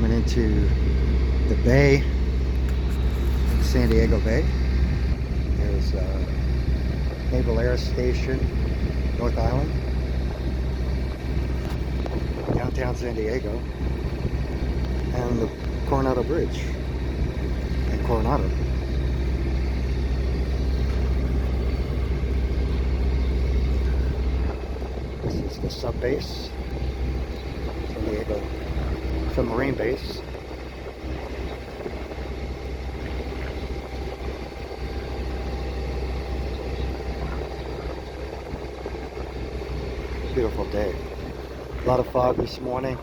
coming into the bay, San Diego Bay. There's Naval Air Station, North Island, downtown San Diego, and the Coronado Bridge in Coronado. This is the sub base, San Diego submarine base. Beautiful day. A lot of fog this morning.